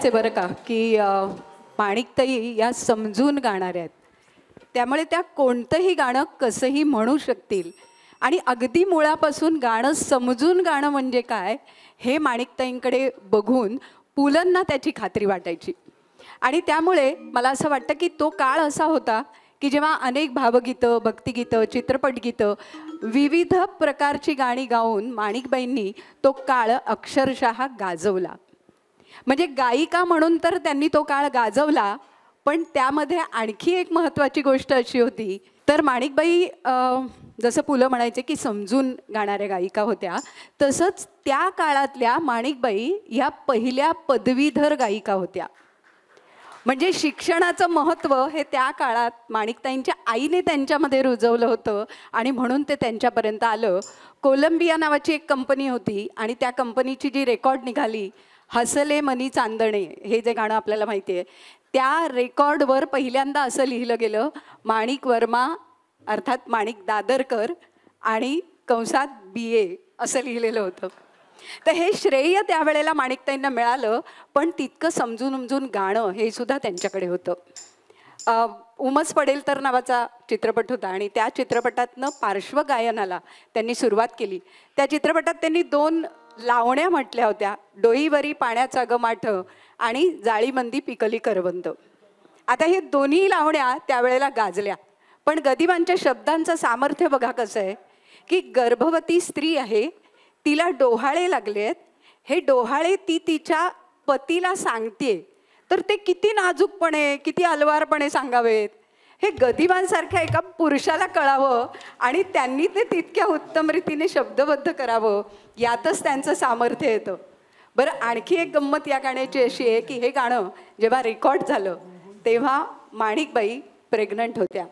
आहे बरं का की माणिकताई या समजून गाणाऱ्या आहेत, त्यामुळे त्या कोणतंही गाणं कसंही म्हणू शकतील आणि अगदी मुळापासून गाणं समजून गाणं म्हणजे काय हे माणिकताईंकडे बघून पुलंना त्याची खात्री वाटायची. आणि त्यामुळे मला असं वाटतं की तो काळ असा होता की जेव्हा अनेक भावगीतं, भक्तिगीतं, चित्रपटगीतं, विविध प्रकारची गाणी गाऊन माणिकबाईंनी तो काळ अक्षरशः गाजवला. म्हणजे गायिका म्हणून तर त्यांनी तो काळ गाजवला, पण त्यामध्ये आणखी एक महत्त्वाची गोष्ट अशी होती, तर माणिकबाई जसं पुलं म्हणायचे की समजून गाणाऱ्या गायिका होत्या, तसंच त्या काळातल्या माणिकबाई ह्या पहिल्या पदवीधर गायिका होत्या. म्हणजे शिक्षणाचं महत्त्व हे त्या काळात माणिकताईंच्या आईने त्यांच्यामध्ये रुजवलं होतं आणि म्हणून ते त्यांच्यापर्यंत आलं. कोलंबिया नावाची एक कंपनी होती आणि त्या कंपनीची जी रेकॉर्ड निघाली, हसले मनी चांदणे हे जे गाणं आपल्याला माहिती आहे, त्या रेकॉर्डवर पहिल्यांदा असं लिहिलं गेलं, माणिक वर्मा अर्थात माणिक दादरकर आणि कंसात BA असं लिहिलेलं होतं. तर हे श्रेय त्यावेळेला माणिकताईंना मिळालं, पण तितकं समजून उमजून गाणं हे सुद्धा त्यांच्याकडे होतं. उमस पडेल तर नावाचा चित्रपट होता आणि त्या चित्रपटातनं पार्श्वगायनाला त्यांनी सुरुवात केली. त्या चित्रपटात त्यांनी 2 लावण्या म्हटल्या होत्या, डोईवरी पाण्याचा गमाठ आणि जाळीमंदी पिकली करवंद. आता हे दोन्ही लावण्या त्यावेळेला गाजल्या, पण गदिमांच्या शब्दांचं सामर्थ्य बघा कसं आहे की गर्भवती स्त्री आहे, तिला डोहाळे लागलेत, हे डोहाळे ती तिच्या पतीला सांगते, तर ते किती नाजूकपणे, किती अलवारपणे सांगावेत हे गदिमांसारख्या एका पुरुषाला कळावं आणि त्यांनी ते तितक्या उत्तम रीतीने शब्दबद्ध करावं, यातच त्यांचं सामर्थ्य येतं. बरं, आणखी एक गंमत या गाण्याची अशी आहे की हे गाणं जेव्हा रेकॉर्ड झालं तेव्हा माणिकबाई प्रेग्नंट होत्या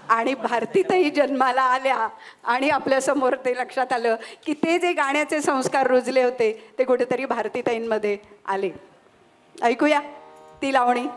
आणि भारतीताई जन्माला आल्या आणि आपल्यासमोर ते लक्षात आलं की ते जे गाण्याचे संस्कार रुजले होते ते कुठेतरी भारतीताईंमध्ये आले. ऐकूया ती लावणी.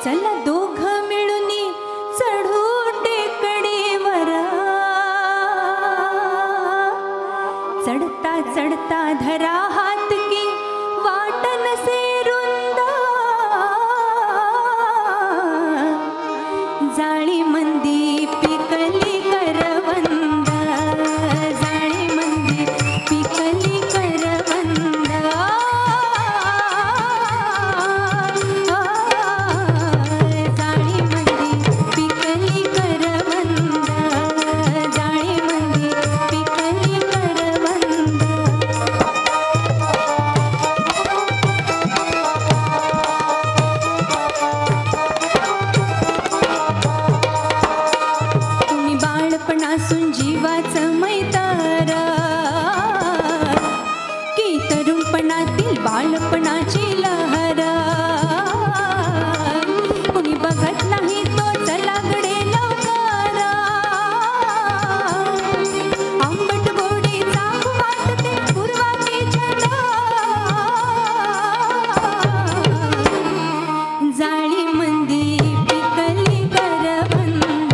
चला दोघ मिळूनी चढू टेकडीवर, चढता चढता धरा हात की वाटन से रुंद, जाळी मंदी पिकली करवंद, जाळी मंदी पिकली करवंद, जाळी मंदी पिकली करवंद, जाळी मंदी पिकली करवंद. तुम्ही बाळपणासून जीवाचं मैतार, की तरुणपणातील बाळपणाची लहर, कुणी बघत नाही तो चलागडे लवकर, आंबट गोडी चाकू वाटते पूर्वाची छंद, जाळी मंदी पिकली करवंद,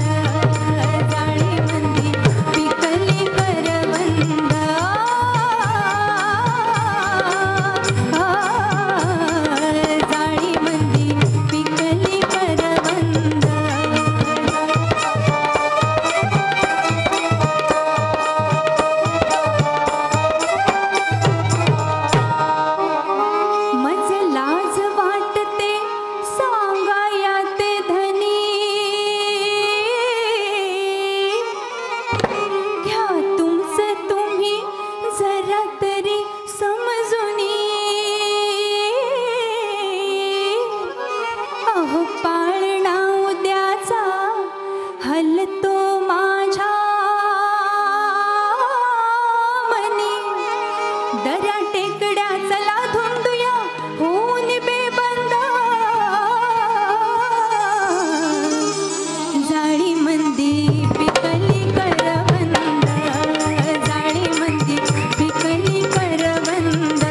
जाळी मंदी पिकली करवंद, जाळी मंदी पिकली करवंद. मज लाज वाटते सांगाया ते धनी, घ्या तुमचं तुम्ही जरा तरी समजुनी, अहो पाळणा उद्याचा हलतो माझ्या मनी, दऱ्या टेकड्या चला धुंडूया होऊन बेबंद, जाळी मंदी पिकली करवंद, जाळी मंदी पिकली करवंद,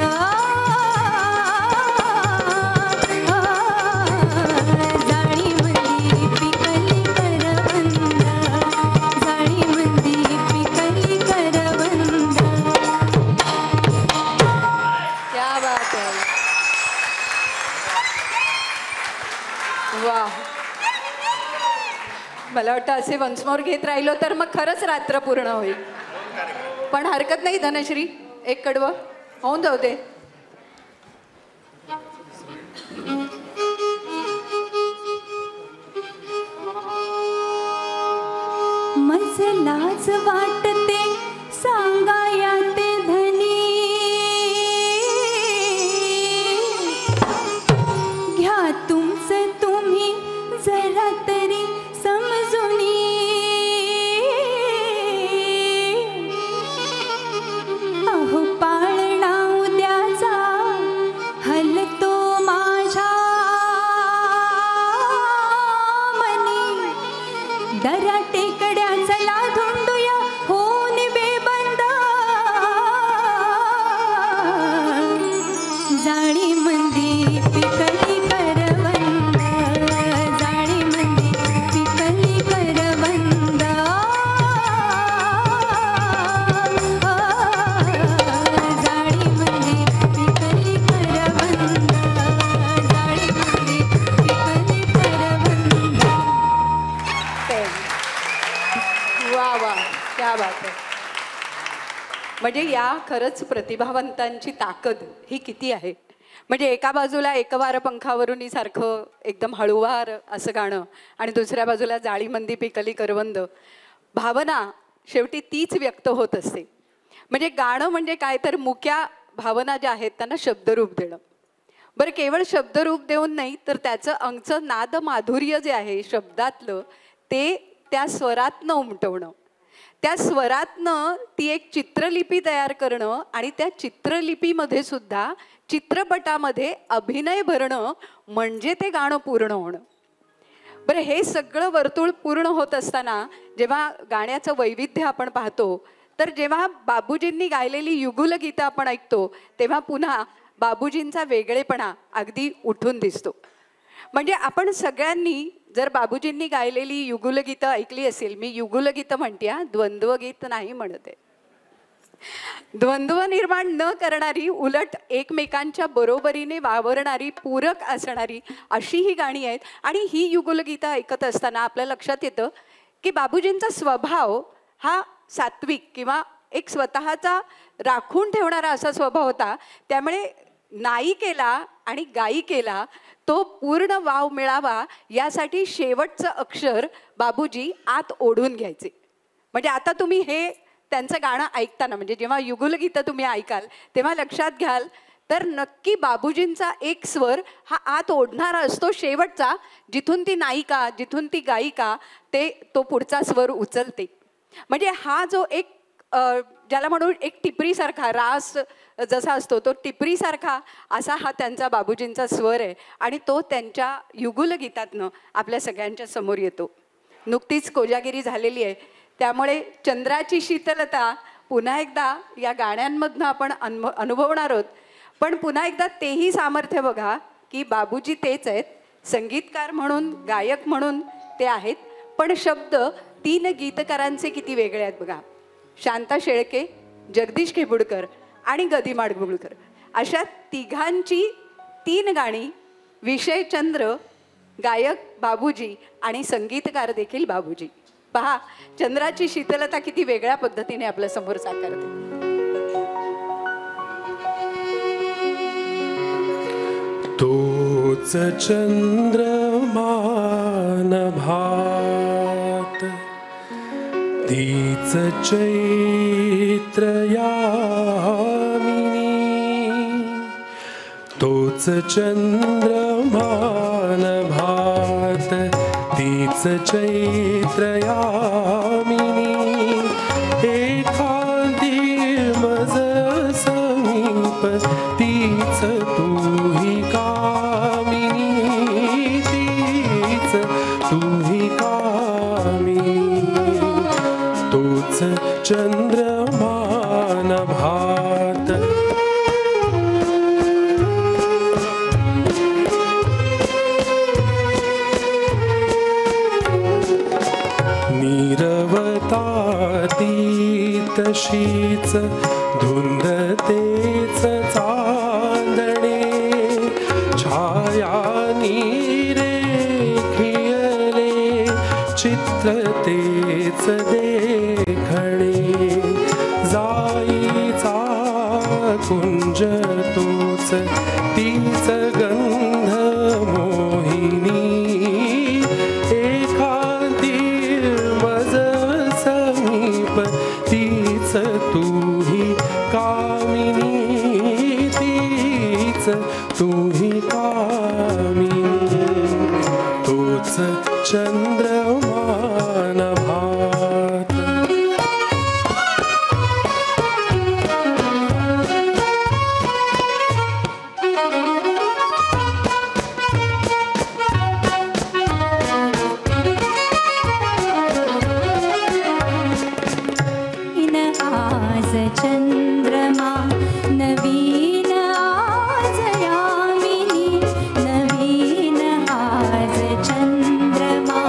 जाळी मंदी पिकली करवंद, जाळी मंदी पिकली करवंद. क्या बात आहे. वा, मला वाटतं असे वन्समोर घेत राहिलो तर मग खरंच रात्र पूर्ण होईल, पण हरकत नाही धनश्री, एक कडवं होऊन जाऊ दे. मज लाज वाटते सांगाया ते धनी, घ्या तुमचं तुम्ही जरा तरी समजुनी, अहो पाळणा उद्याचा हलतो माझ्या मनी, दऱ्या टेकड्या चला धुंडूया होऊन बेबंद, जाळी मंदी पिकली करवंद, जाळी मंदी पिकली करवंद, जाळी मंदी पिकली करवंद, जाळी मंदी पिकली करवंद. वा वा, क्या बात आहे. म्हणजे या खरंच प्रतिभावंतांची ताकद ही किती आहे. म्हणजे एका बाजूला एकवार पंखावरून सारखं एकदम हळूवार असं गाणं, आणि दुसऱ्या बाजूला जाळीमंदी पिकली करवंद, भावना शेवटी तीच व्यक्त होत असते. म्हणजे गाणं म्हणजे काय तर मुक्या भावना ज्या आहेत त्यांना शब्दरूप देणं. बरं, केवळ शब्दरूप देऊन नाही तर त्याचं अंगचं नाद माधुर्य जे आहे शब्दातलं ते त्या स्वरातनं उमटवणं, त्या स्वरातनं ती एक चित्रलिपी तयार करणं, आणि त्या चित्रलिपीमध्ये सुद्धा चित्रपटामध्ये अभिनय भरणं, म्हणजे ते गाणं पूर्ण होणं. बरं, हे सगळं वर्तुळ पूर्ण होत असताना जेव्हा गाण्याचं वैविध्य आपण पाहतो, तर जेव्हा बाबूजींनी गायलेली युगुल गीतं आपण ऐकतो तेव्हा पुन्हा बाबूजींचा वेगळेपणा अगदी उठून दिसतो. म्हणजे आपण सगळ्यांनी जर बाबूजींनी गायलेली युगुलगीतं ऐकली असेल, मी युगुलगीतं म्हणते हा, द्वंद्वगीत नाही म्हणत आहे. द्वंद्व निर्माण न करणारी, उलट एकमेकांच्या बरोबरीने वावरणारी, पूरक असणारी अशी ही गाणी आहेत. आणि ही युगुलगीतं ऐकत असताना आपल्या लक्षात येतं की बाबूजींचा स्वभाव हा सात्विक किंवा एक स्वतःचा राखून ठेवणारा असा स्वभाव होता. त्यामुळे नायिकेला आणि गायिकेला तो पूर्ण वाव मिळावा यासाठी शेवटचं अक्षर बाबूजी आत ओढून घ्यायचे. म्हणजे आता तुम्ही हे त्यांचं गाणं ऐकताना, म्हणजे जेव्हा युगुलगीतं तुम्ही ऐकाल तेव्हा लक्षात घ्याल तर नक्की बाबूजींचा एक स्वर हा आत ओढणारा असतो शेवटचा, जिथून ती नायिका, जिथून ती गायिका तो पुढचा स्वर उचलते. म्हणजे हा जो एक ज्याला म्हणून एक टिपरीसारखा रास जसा असतो तो टिपरीसारखा असा हा त्यांचा बाबूजींचा स्वर आहे. आणि तो त्यांच्या युगुलगीतातनं आपल्या सगळ्यांच्या समोर येतो. नुकतीच कोजागिरी झालेली आहे, त्यामुळे चंद्राची शीतलता पुन्हा एकदा या गाण्यांमधनं आपण अनुभवणार आहोत. पण पुन्हा एकदा तेही सामर्थ्य बघा की बाबूजी तेच आहेत, संगीतकार म्हणून, गायक म्हणून ते आहेत, पण शब्द 3 गीतकारांचे किती वेगळे आहेत बघा. शांता शेळके, जगदीश खेबुडकर आणि गदी माडगुळकर अशा तिघांची 3 गाणी, विषय चंद्र, गायक बाबूजी आणि संगीतकार देखील बाबूजी. पहा चंद्राची शीतलता किती वेगळ्या पद्धतीने आपल्या समोर साकारते. तोच चंद्रमा नभात, तीच चैत्र यामिनी. तोच चंद्रमा नभात, तीच चैत्र यामिनी. एखादी मज समीप, तीच तूही कामिनी. तीच तूही कामिनी. तोच चंद्रमा नभात. ती तशीच धुंद तेच चांदणे, छाया नीरे खियले चित्र तेच देखणे. जाईचा कुंज तोच, तीच गंध मोहिनी. तीच तूही कामिनी. तीच तूही कामिनी. तोच चंद्रमा नभात. चंद्रमा नवीन आज यामिनी. नवीन आज चंद्रमा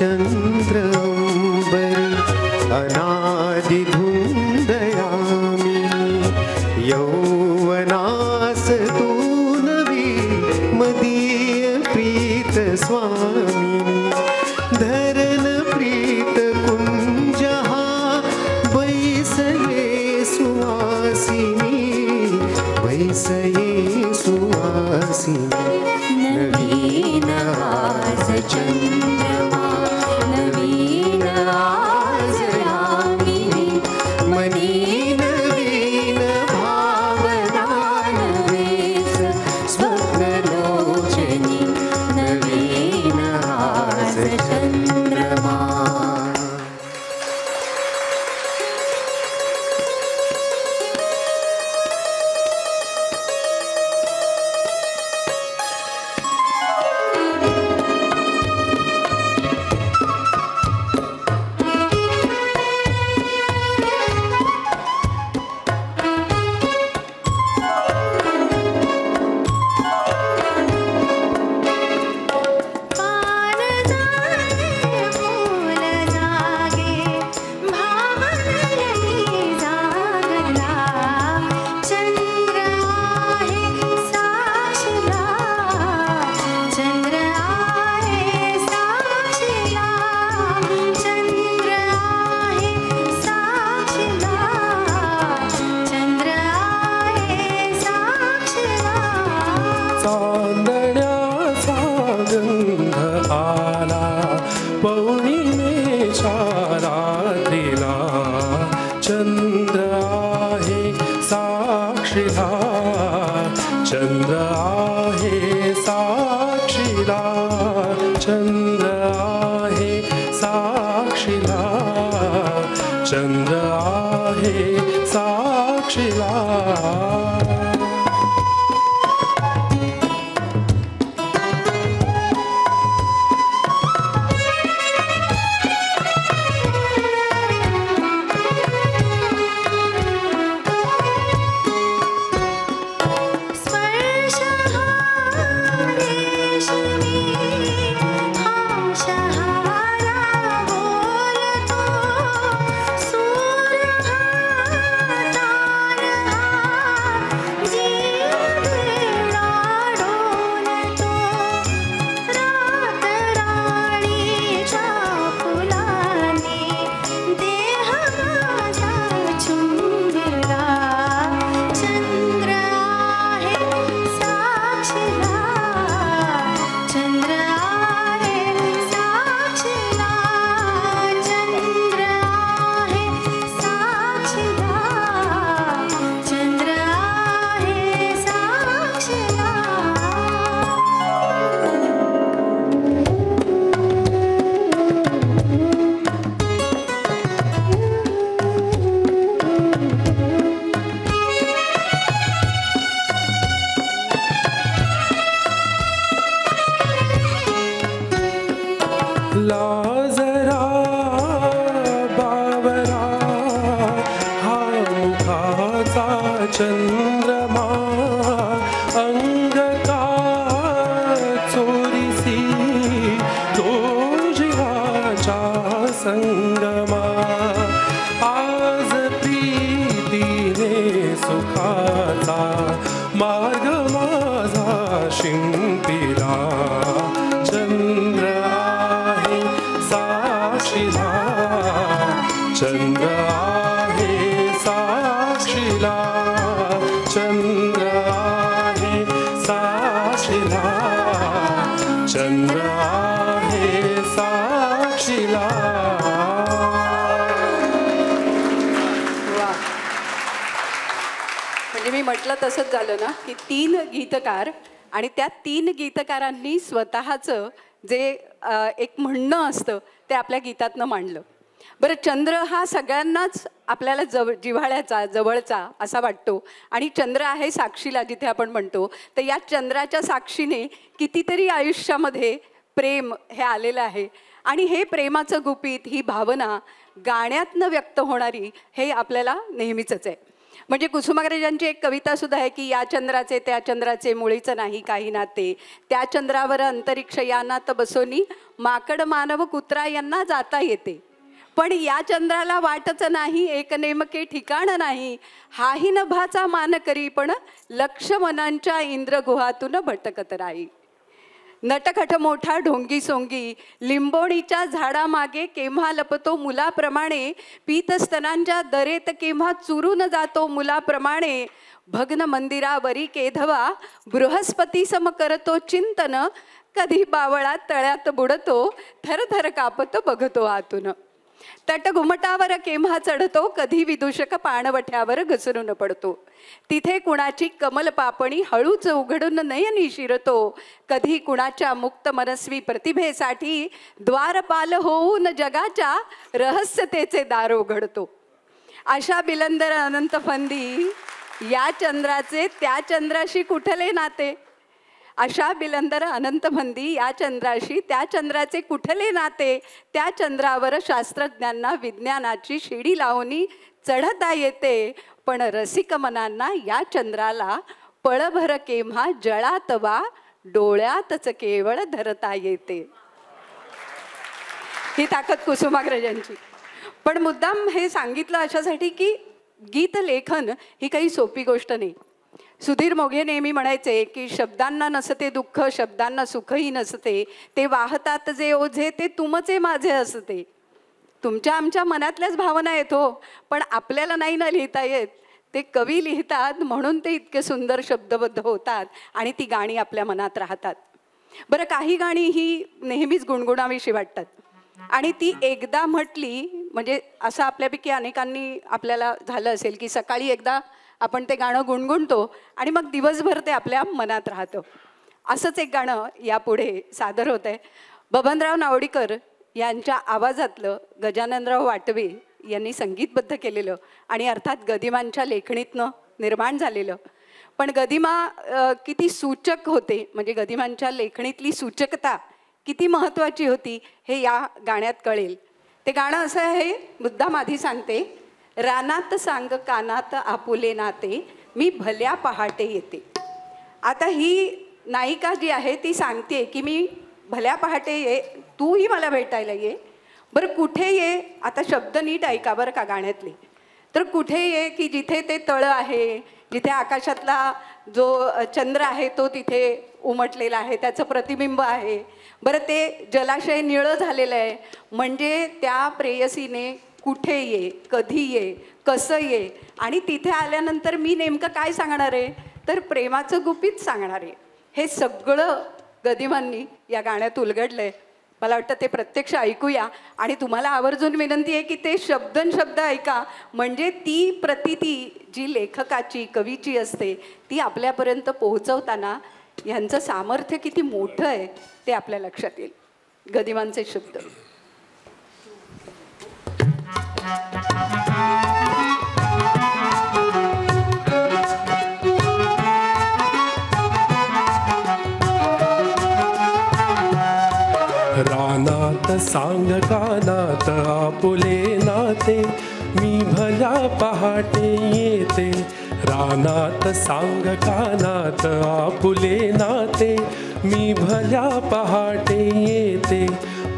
चंद्रंबरी अनादिधुंदयामी यौवनास तू नवी मदीय प्रीत स्वामी धरन प्रीत कुंजहा बैसये सुवासिनी बैसये सुवासिनी नवीन आज चंद्रमा नवीन आज यामिनी मनी नवीन भावना नवेच स्वप्नलोचनी नवीन आज चंद्रमा चांदण्याचा गंध आला पौर्णिमेच्या रात्रीला चंद्र आहे साक्षीला चंद्र आहे साक्षीला चंद्र आहे साक्षीला चंद्र आहे साक्षीला लाजरा बावरा हा मुखाचा चंद्रमा अंगका चोरीसी तो जीवाच्या संगमा आज प्रीतीने सुखाचा मार्ग माझा शिंपिला चंद्र आहे साक्षीला चंद्र आहे साक्षीला चंद्र आहे साक्षीला चंद्र आहे साक्षीला. वा, म्हणजे मी म्हटलं तसंच झालं ना की 3 गीतकार आणि त्या 3 गीतकारांनी स्वतःचं जे एक म्हणणं असतं ते आपल्या गीतातनं मांडलं. बरं, चंद्र हा सगळ्यांनाच आपल्याला जिव्हाळ्याचा जवळचा असा वाटतो आणि चंद्र आहे साक्षीला जिथे आपण म्हणतो, तर या चंद्राच्या साक्षीने कितीतरी आयुष्यामध्ये प्रेम हे आलेलं आहे आणि हे प्रेमाचं गुपित, ही भावना गाण्यातनं व्यक्त होणारी हे आपल्याला नेहमीचंच आहे. म्हणजे कुसुमाग्रजांची एक कविता सुद्धा आहे की या चंद्राचे त्या चंद्राचे मुळीच नाही काही नाते, त्या चंद्रावर अंतरिक्ष यानात बसोनी माकड मानव कुत्रा यांना जाता येते. पण या चंद्राला वाटच नाही, एक नेमके ठिकाण नाही, हाही नभाचा मान करी पण लक्ष मनांच्या इंद्रगुहातून भटकत राही. नटखट मोठा ढोंगी सोंगी लिंबोणीच्या झाडामागे केव्हा लपतो मुलाप्रमाणे, पीतस्तनांच्या दरेत केव्हा चुरून जातो मुलाप्रमाणे, भग्न मंदिरावरी केधवा बृहस्पती सम करतो चिंतन, कधी बावळा तळ्यात बुडतो थरथर कापत बघतो आतून. तट घुमटावर केव्हा चढतो, कधी विदूषक पाणवठ्यावर घसरून पडतो, तिथे कुणाची कमल पापणी हळूच उघडून नयनी शिरतो, कधी कुणाच्या मुक्त मनस्वी प्रतिभेसाठी द्वारपाल होऊन जगाच्या रहस्यतेचे दार उघडतो. अशा बिलंदर अनंत फंदी या चंद्राचे त्या चंद्राशी कुठले नाते, अशा बिलंदर अनंत फंदी या चंद्राशी त्या चंद्राचे कुठले नाते, त्या चंद्रावर शास्त्रज्ञांना विज्ञानाची शिडी लावणी चढता येते, पण रसिक मनांना या चंद्राला पळभर केव्हा जळात वा डोळ्यातच केवळ धरता येते. ही ताकद कुसुमाग्रजांची. पण मुद्दाम हे सांगितलं अशासाठी की गीत लेखन ही काही सोपी गोष्ट नाही. सुधीर मोघे नेहमी म्हणायचे की शब्दांना नसते दुःख, शब्दांना सुखही नसते, ते वाहतात जे ओझे ते तुमचे माझे असते. तुमच्या आमच्या मनातल्याच भावना आहेत हो, पण आपल्याला नाही ना लिहिता येत, ते कवी लिहितात म्हणून ते इतके सुंदर शब्दबद्ध होतात आणि ती गाणी आपल्या मनात राहतात. बरं, काही गाणी ही नेहमीच गुणगुणावीशी वाटतात आणि ती एकदा म्हटली म्हणजे असं आपल्यापैकी अनेकांनी आपल्याला झालं असेल की सकाळी एकदा आपण ते गाणं गुणगुणतो आणि मग दिवसभर ते आपल्या मनात राहतं. असंच एक गाणं यापुढे सादर होत आहे. बबनराव नावडीकर यांच्या आवाजातलं, गजाननराव वाटवे यांनी संगीतबद्ध केलेलं आणि अर्थात गदिमांच्या लेखणीतनं निर्माण झालेलं. पण गदिमा किती सूचक होते, म्हणजे गदिमांच्या लेखणीतली सूचकता किती महत्त्वाची होती हे या गाण्यात कळेल. ते गाणं असं आहे, मुद्दाम आधी सांगते. रानात सांग कानात आपुले नाते, मी भल्या पहाटे येते. आता ही नायिका जी आहे ती सांगते की मी भल्या पहाटे ये, तूही मला भेटायला ये. बरं कुठे ये, आता शब्द नीट ऐका बरं का गाण्यातले. तर कुठे ये की जिथे ते तळं आहे, जिथे आकाशातला जो चंद्र आहे तो तिथे उमटलेला आहे, त्याचं प्रतिबिंब आहे. बरं ते जलाशय निळं झालेलं आहे, म्हणजे त्या प्रेयसीने कुठे ये, कधी ये, कसं ये आणि तिथे आल्यानंतर मी नेमकं काय सांगणार आहे, तर प्रेमाचं गुपित सांगणार आहे. हे सगळं गदिमांनी या गाण्यात उलगडलं आहे. मला वाटतं ते प्रत्यक्ष ऐकूया आणि तुम्हाला आवर्जून विनंती आहे की ते शब्द ऐका, म्हणजे ती प्रतीती जी लेखकाची कवीची असते ती आपल्यापर्यंत पोहोचवताना ह्यांचं सामर्थ्य किती मोठं आहे ते आपल्या लक्षात येईल. गदिमांचे शब्द. रानात सांग कानात आपुले नाते, मी भल्या पहाटे येते. रानात सांग कानात आपुले नाते, मी भल्या पहाटे येते.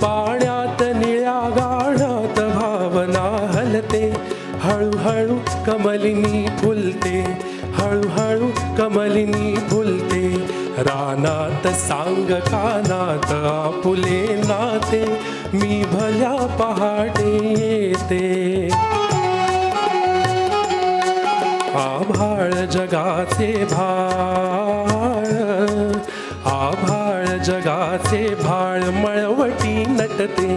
पाण्यात निळ्या गाण्यात भावना हलते, हळूहळू कमलिनी फुलते, हळूहळू कमलिनी फुलते. रानात सांग कानात आपुले नाते, मी भल्या पहाटे येते. आभाळ जगाचे भाळ, आभाळ जगाचे भाळ मळवटी नटते,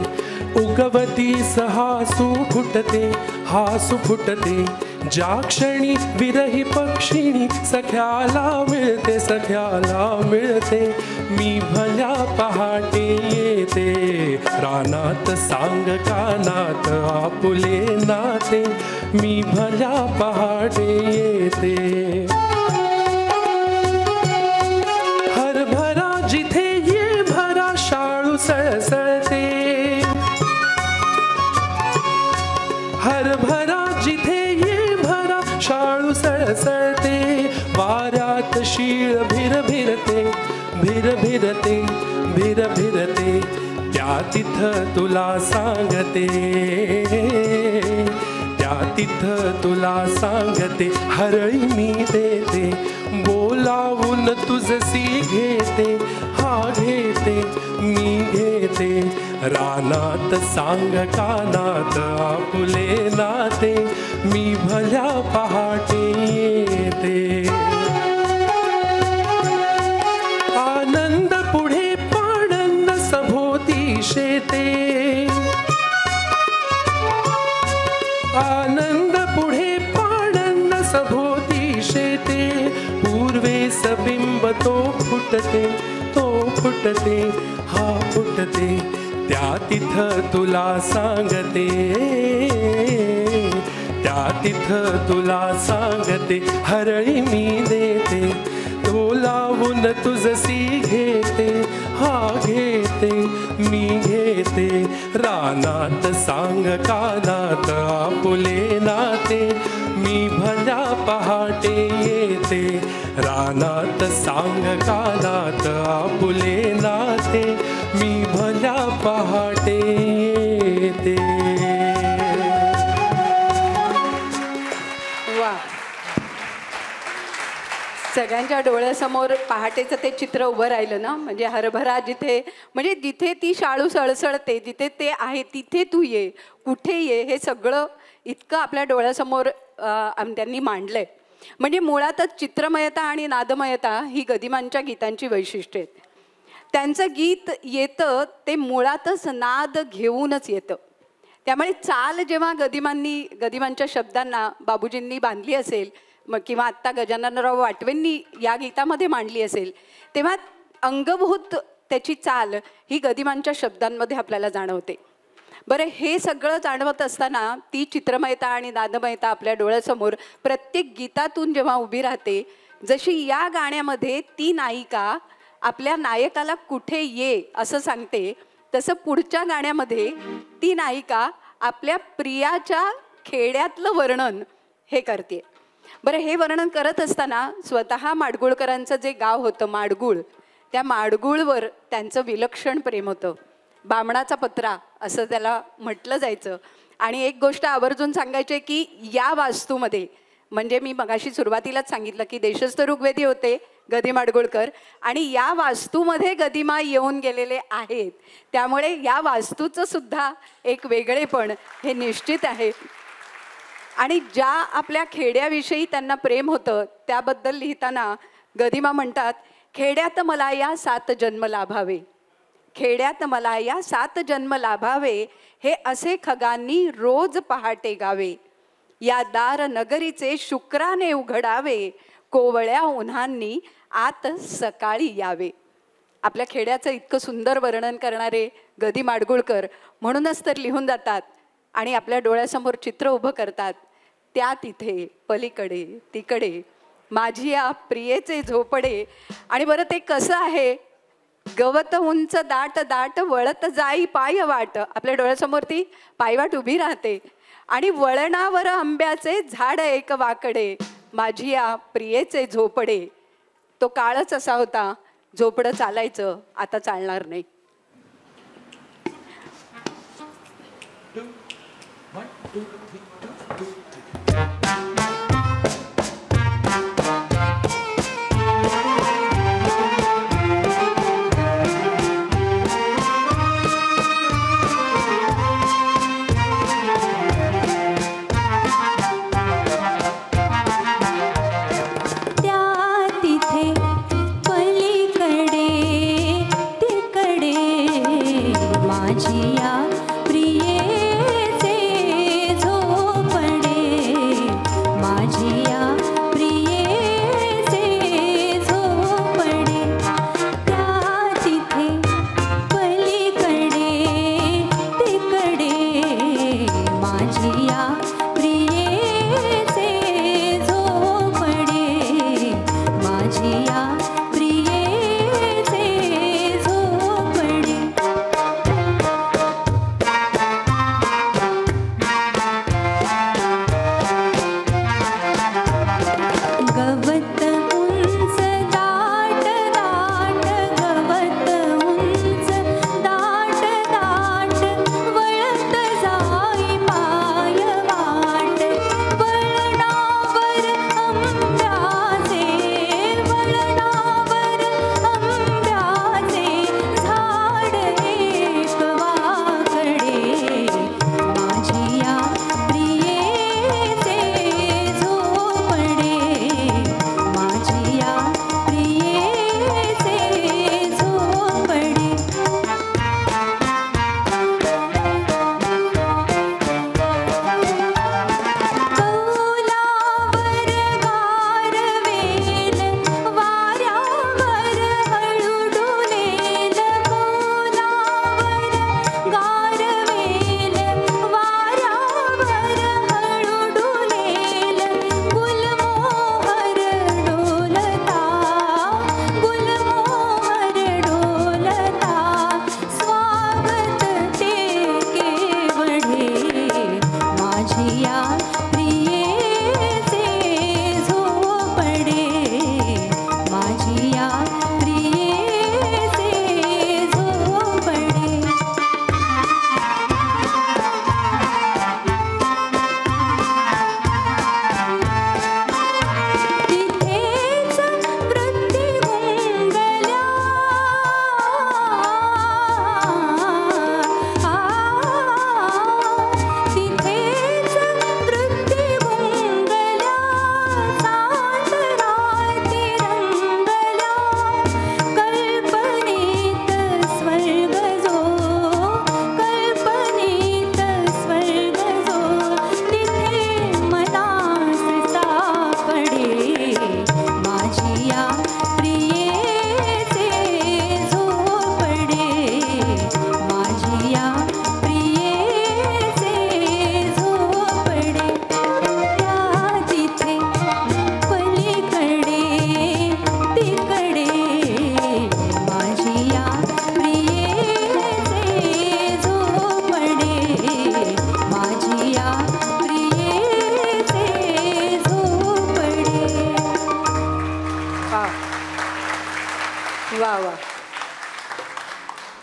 उगवती हासू फुटते, हासू फुटते. ज्या क्षणी विरही पक्षिणी सख्याला मिळते, सख्याला मिळते. मी भल्या पहाटे येते. रानात सांग कानात आपुले नाते, मी भल्या पहाटे येते. हरभरा जिथे ये भरा शाळू सळसळते, हरभरा जिथे ये भरा शाळू सळसळते वाऱ्यात शीळ भिरभिरते भिरभिरते भिरभिरते त्या तिथं तुला सांगते त्या तिथं तुला सांगते हरळी मी देते बोलावून तुझसी घेते हा घेते मी घेते रानात सांग कानात आपुले नाते मी भल्या पहाटे येते आनंद पुढे पाणंद सभोवती शेते आनंद पुढे पाणंद सभोवती शेते पूर्वेस बिंब तो फुटते हा फुटते त्या तिथं तुला सांगते त्या तिथं तुला सांगते हरळी मी देते तो लावून तुझसी घेते हा घेते मी घेते रानात सांग कानात आपुले नाते मी भल्या पहाटे येते रानात सांग कानात आपुले नाते मी भल्या पहाटे येते. वा, सगळ्यांच्या डोळ्यासमोर पहाटेचं ते चित्र उभं राहिलं ना. म्हणजे हरभरा जिथे म्हणजे जिथे ती शाळू सळसळते जिथे ते आहे तिथे तू ये कुठे ये हे सगळं इतकं आपल्या डोळ्यासमोर त्यांनी मांडलंय. म्हणजे मुळातच चित्रमयता आणि नादमयता ही गदिमांच्या गीतांची वैशिष्ट्य आहेत. त्यांचं गीत येतं ते मुळातच नाद घेऊनच येतं. त्यामुळे चाल जेव्हा गदिमांच्या शब्दांना बाबूजींनी बांधली असेल मग किंवा आत्ता गजाननराव वाटवेंनी या गीतामध्ये मांडली असेल तेव्हा अंगभूत त्याची चाल ही गदिमांच्या शब्दांमध्ये आपल्याला जाणवते. बरं, हे सगळं जाणवत असताना ती चित्रमयता आणि नादमयता आपल्या डोळ्यासमोर प्रत्येक गीतातून जेव्हा उभी राहते, जशी या गाण्यामध्ये ती नायिका आपल्या नायकाला कुठे ये असं सांगते, तसं पुढच्या गाण्यामध्ये ती नायिका आपल्या प्रियाच्या खेड्यातलं वर्णन हे करते. बरं, हे वर्णन करत असताना स्वतः माडगुळकरांचं जे गाव होतं माडगुळ, त्या माडगुळवर त्यांचं विलक्षण प्रेम होतं. बामणाचा पत्रा असं त्याला म्हटलं जायचं. आणि एक गोष्ट आवर्जून सांगायची की या वास्तूमध्ये म्हणजे मी मगाशी सुरुवातीलाच सांगितलं की देशस्थ ऋग्वेदी होते गदी माडगुळकर आणि या वास्तूमध्ये गदिमा येऊन गेलेले आहेत. त्यामुळे या वास्तूचं सुद्धा एक वेगळेपण हे निश्चित आहे. आणि ज्या आपल्या खेड्याविषयी त्यांना प्रेम होतं त्याबद्दल लिहिताना गदिमा म्हणतात, खेड्यात मला या 7 जन्म लाभावे, खेड्यात मला या 7 जन्म लाभावे, हे असे खगांनी रोज पहाटे गावे, या दार नगरीचे शुक्राने उघडावे, कोवळ्या उन्हांनी आत सकाळी यावे. आपल्या खेड्याचं इतकं सुंदर वर्णन करणारे गदी माडगुळकर म्हणूनच तर लिहून जातात आणि आपल्या डोळ्यासमोर चित्र उभं करतात. त्या तिथे पलीकडे तिकडे माझी या प्रियेचे झोपडे. आणि बरं ते कसं आहे, गवत उंच दाट दाट वळत जाई पाय वाट. आपल्या डोळ्यासमोर ती पायवाट उभी राहते आणि वळणावर आंब्याचे झाड एक वाकडे, माझी या प्रियेचे झोपडे. तो काळच असा होता, झोपडं चालायचं, आता चालणार नाही.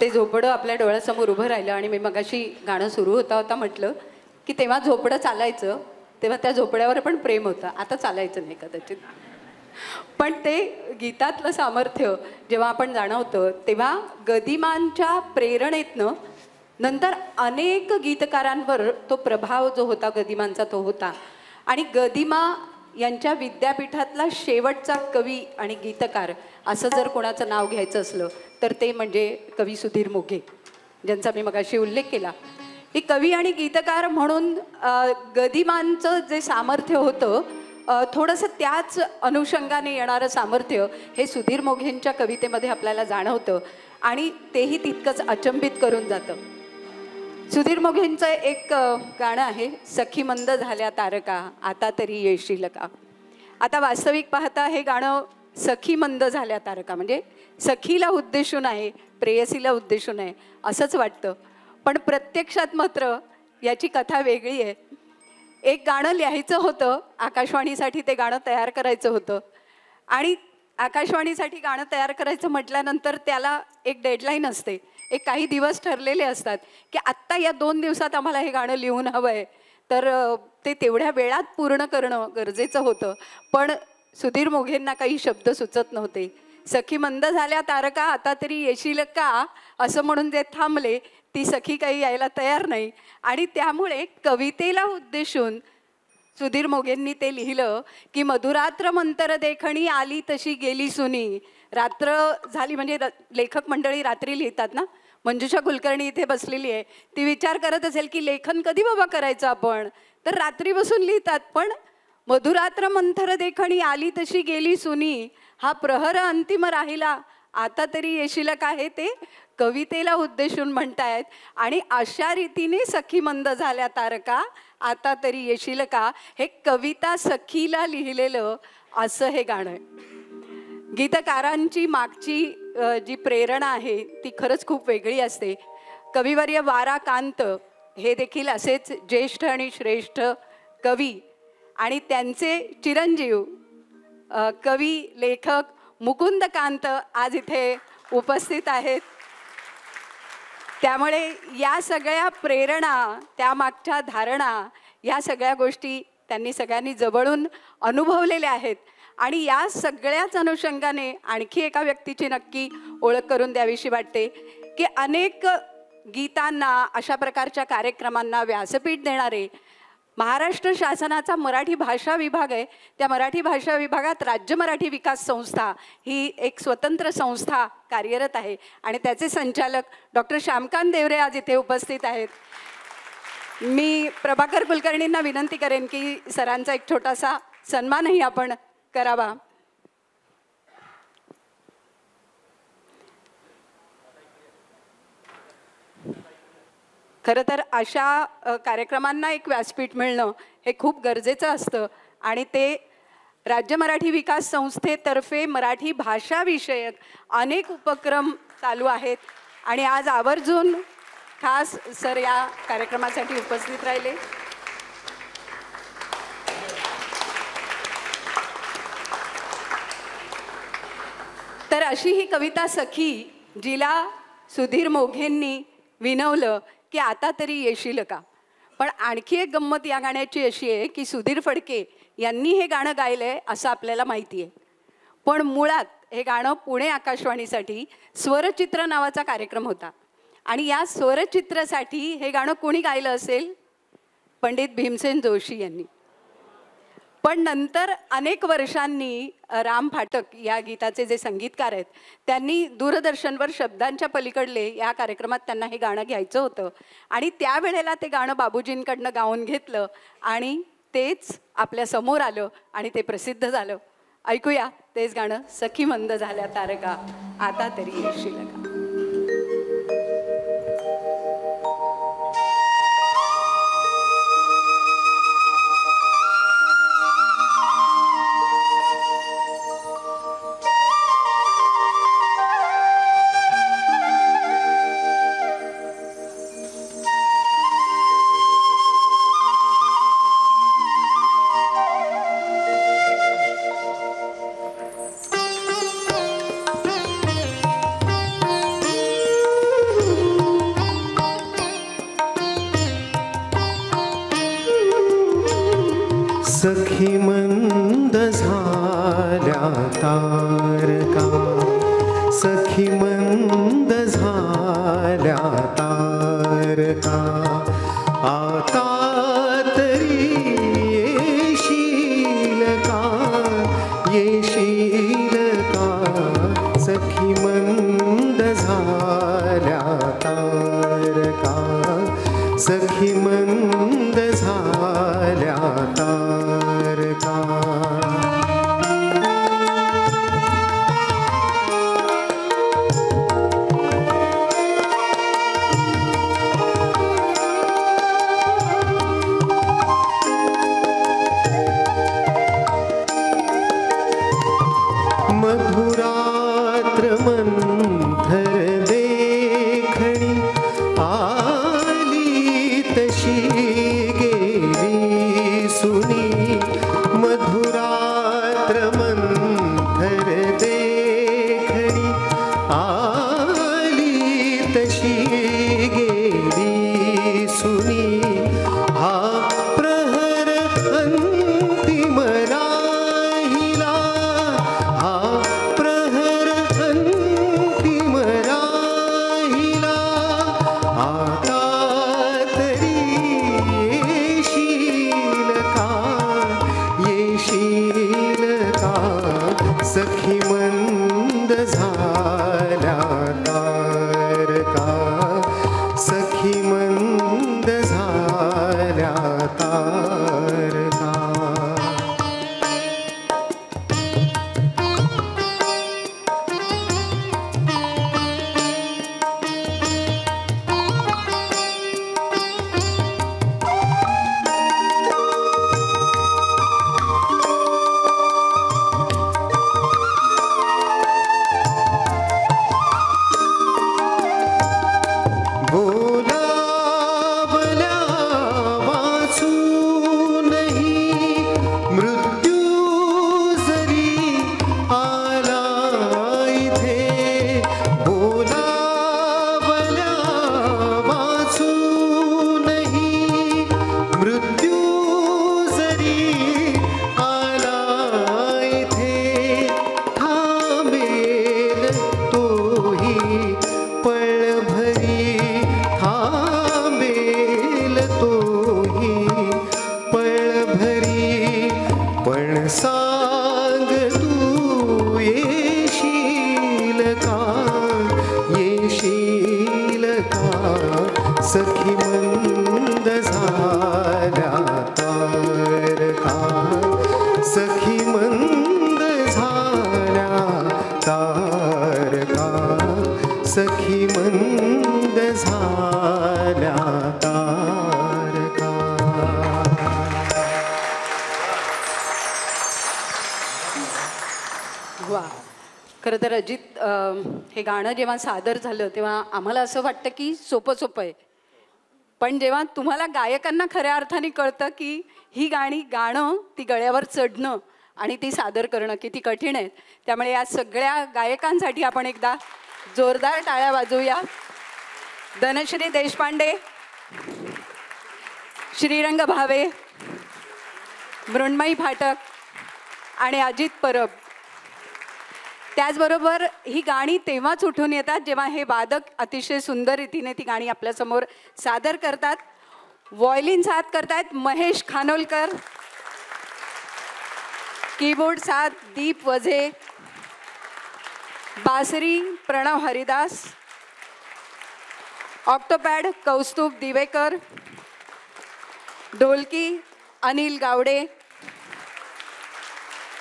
ते झोपडं आपल्या डोळ्यासमोर उभं राहिलं आणि मी मगाशी गाणं सुरू होता म्हटलं की तेव्हा झोपडं चालायचं, तेव्हा त्या झोपड्यावर पण प्रेम होतं, आता चालायचं नाही कदाचित. पण ते गीतातलं सामर्थ्य जेव्हा आपण जाणवतं तेव्हा गदिमांच्या प्रेरणेतनं नंतर अनेक गीतकारांवर तो प्रभाव जो होता गदिमांचा तो होता. आणि गदिमा यांच्या विद्यापीठातला शेवटचा कवी आणि गीतकार असं जर कोणाचं नाव घ्यायचं असलं तर ते म्हणजे कवी सुधीर मोघे, ज्यांचा मी मगाशी उल्लेख केला. ही कवी आणि गीतकार म्हणून गदिमांचं जे सामर्थ्य होतं थोडंसं त्याच अनुषंगाने येणारं सामर्थ्य हे सुधीर मोघेंच्या कवितेमध्ये आपल्याला जाणवतं आणि तेही तितकंच अचंबित करून जातं. सुधीर मोघेंचं एक गाणं आहे, सखी मंद झाल्या तारका आता तरी येशील का. आता वास्तविक पाहता हे गाणं सखी मंद झाल्या तारका म्हणजे सखीला उद्देशून आहे, प्रेयसीला उद्देशून आहे असंच वाटतं. पण प्रत्यक्षात मात्र याची कथा वेगळी आहे. एक गाणं लिहायचं होतं, आकाशवाणीसाठी ते गाणं तयार करायचं होतं आणि आकाशवाणीसाठी गाणं तयार करायचं म्हटल्यानंतर त्याला एक डेडलाईन असते, एक काही दिवस ठरलेले असतात की आत्ता या 2 दिवसात आम्हाला हे गाणं लिहून हवं आहे. तर ते तेवढ्या वेळात पूर्ण करणं गरजेचं होतं. पण सुधीर मोघेंना काही शब्द सुचत नव्हते. सखी मंद झाल्या तारका आता तरी येशील का असं म्हणून जे थांबले ती सखी काही यायला तयार नाही. आणि त्यामुळे कवितेला उद्देशून सुधीर मोघेंनी ते लिहिलं की मधुरात्र मंतर देखणी आली तशी गेली सुनी. रात्र झाली म्हणजे लेखक मंडळी रात्री लिहितात ना. मंजुषा कुलकर्णी इथे बसलेली आहे, ती विचार करत असेल की लेखन कधी बाबा करायचं आपण, तर रात्री बसून लिहितात. पण मधुरात्र मंथर देखणी आली तशी गेली सुनी हा प्रहर अंतिम राहिला आता तरी येशील का हे ते कवितेला उद्देशून म्हणतायत. आणि अशा रीतीने सखी मंद झाल्या तारका आता तरी येशील का हे कविता सखीला लिहिलेलं असं हे गाणं आहे. गीतकारांची मागची जी प्रेरणा आहे ती खरंच खूप वेगळी असते. कविवर्य वारा कांत हे देखील असेच ज्येष्ठ आणि श्रेष्ठ कवी आणि त्यांचे चिरंजीव कवी लेखक मुकुंदकांत आज इथे उपस्थित आहेत. त्यामुळे या सगळ्या प्रेरणा, त्यामागच्या धारणा, या सगळ्या गोष्टी त्यांनी सगळ्यांनी जवळून अनुभवलेल्या आहेत. आणि या सगळ्याच अनुषंगाने आणखी एका व्यक्तीची नक्की ओळख करून द्यावीशी वाटते की अनेक गीतांना, अशा प्रकारच्या कार्यक्रमांना व्यासपीठ देणारे महाराष्ट्र शासनाचा मराठी भाषा विभाग आहे. त्या मराठी भाषा विभागात राज्य मराठी विकास संस्था ही एक स्वतंत्र संस्था कार्यरत आहे आणि त्याचे संचालक डॉक्टर श्यामकांत देवरे आज इथे उपस्थित आहेत. मी प्रभाकर कुलकर्णींना विनंती करेन की सरांचा एक छोटासा सन्मानही आपण करावा. खरं तर अशा कार्यक्रमांना एक व्यासपीठ मिळणं हे खूप गरजेचं असतं आणि ते राज्य मराठी विकास संस्थेतर्फे मराठी भाषा विषयक अनेक उपक्रम चालू आहेत आणि आज आवर्जून खास सर या कार्यक्रमासाठी उपस्थित राहिले. तर अशी ही कविता सखी जिला सुधीर मोघेंनी विनवलं की आता तरी येशील का. पण आणखी एक गंमत या गाण्याची अशी आहे की सुधीर फडके यांनी हे गाणं गायलंय असं आपल्याला माहिती आहे. पण मुळात हे गाणं पुणे आकाशवाणीसाठी स्वरचित्र नावाचा कार्यक्रम होता आणि या स्वरचित्रासाठी हे गाणं कोणी गायलं असेल? पंडित भीमसेन जोशी यांनी. पण नंतर अनेक वर्षांनी राम फाटक या गीताचे जे संगीतकार आहेत त्यांनी दूरदर्शनवर शब्दांच्या पलीकडले या कार्यक्रमात त्यांना हे गाणं घ्यायचं होतं आणि त्यावेळेला ते गाणं बाबूजींकडनं गाऊन घेतलं आणि तेच आपल्या समोर आलं आणि ते प्रसिद्ध झालं. ऐकूया तेच गाणं, सखी मंद झाल्या तारका आता तरी येशील का. सखी मंद झाल्या तारका, सखी मंद झाल्या तारका, आता तरी येशील का, येशील का, सखी मंद झाल्या तारका, सखी मंद झाल्या तारका. मधुरात्र मंथर देखणी आली तशी गेली सुनी, मधुरात्र मंथर देखणी आली तशी गेली सुनी, हा प्रहर अंतिम राहिला, हा प्रहर अंतिम राहिला, आता तरी येशील का, येशील का, सखी मंद झाल्या तारका, सखी मंद झाल्या तारका. बोलावल्या वाचूनही मृत्यू जरी आला इथे, बोलावल्या वाचूनही मृत्यू जरी आला इथे, थांबेल तोही पळभरी, थांबेल तोही पळभरी, पण सांग तू येशील का, येशील का, सखी मंद झाल्या तारका, सखी मंद झाल्या तारका, सखी मंद झाल्या तारका. वा. खरं तर अजित हे गाणं जेव्हा सादर झालं तेव्हा आम्हाला असं वाटतं की सोपं सोपं आहे, पण जेव्हा तुम्हाला गायकांना खऱ्या अर्थाने कळतं की ही गाणी गाणं, ती गळ्यावर चढणं आणि ती सादर करणं किती कठीण आहे. त्यामुळे या सगळ्या गायकांसाठी आपण एकदा जोरदार टाळ्या वाजवूया. धनश्री देशपांडे, श्रीरंग भावे, मृण्मयी फाटक आणि अजित परब. त्याचबरोबर ही गाणी तेव्हाच उठून येतात जेव्हा हे वादक अतिशय सुंदर रीतीने ती गाणी आपल्यासमोर सादर करतात. व्हायोलिन साथ करतायत महेश खानोलकर, कीबोर्ड साथ दीप वझे, बासरी प्रणव हरिदास, ऑक्टोपॅड कौस्तुभ दिवेकर, ढोलकी अनिल गावडे,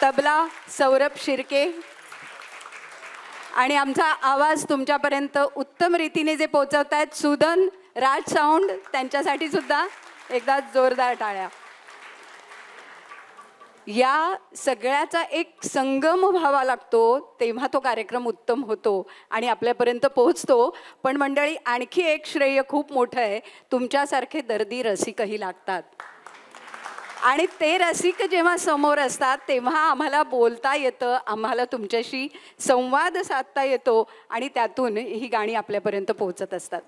तबला सौरभ शिर्के आणि आमचा आवाज तुमच्यापर्यंत उत्तम रीतीने जे पोहोचवत आहेत सुदन राज साऊंड, त्यांच्यासाठी सुद्धा एकदा जोरदार टाळ्या. या सगळ्याचा एक संगम व्हावा लागतो तेव्हा तो कार्यक्रम उत्तम होतो आणि आपल्यापर्यंत पोहोचतो. पण मंडळी, आणखी एक श्रेय खूप मोठं आहे, तुमच्यासारखे दर्दी रसिकही लागतात आणि ते रसिक जेव्हा समोर असतात तेव्हा आम्हाला बोलता येतं, आम्हाला तुमच्याशी संवाद साधता येतो आणि त्यातून ही गाणी आपल्यापर्यंत पोहोचत असतात.